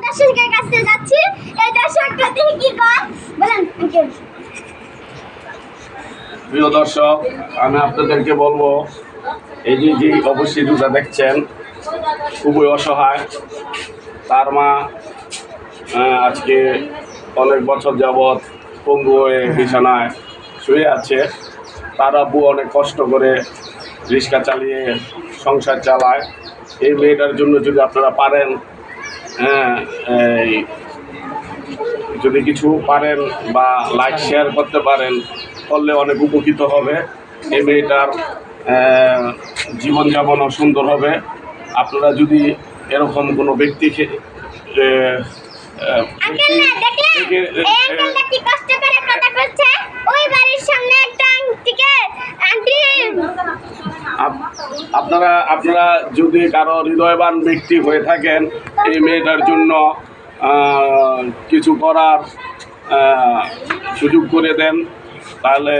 দর্শকের কাছে যাচ্ছি। এই দর্শকটা দেখে কি কয় বলেন। প্রিয় দর্শক, আমি আপনাদেরকে বলবো, এই যে অবশ্যই রোজা দেখছেন, খুবই অসহায়। তার মা আজকে অনেক বছর যাবৎ পঙ্গু হয়ে বিছানায় শুয়ে আছে। তার আব্বু অনেক কষ্ট করে রিক্সা চালিয়ে সংসার চালায়। এই মেয়েটার জন্য যদি আপনারা পারেন, এই যদি কিছু পারেন বা লাইক শেয়ার করতে পারেন, করলে অনেক উপকৃত হবে। এই মেয়েটার জীবনযাপনও সুন্দর হবে। আপনারা যদি এরকম কোনো ব্যক্তিকে আপনারা যদি কারো হৃদয়বান ব্যক্তি হয়ে থাকেন, এই মেয়েটার জন্য কিছু করার সুযোগ করে দেন, তাহলে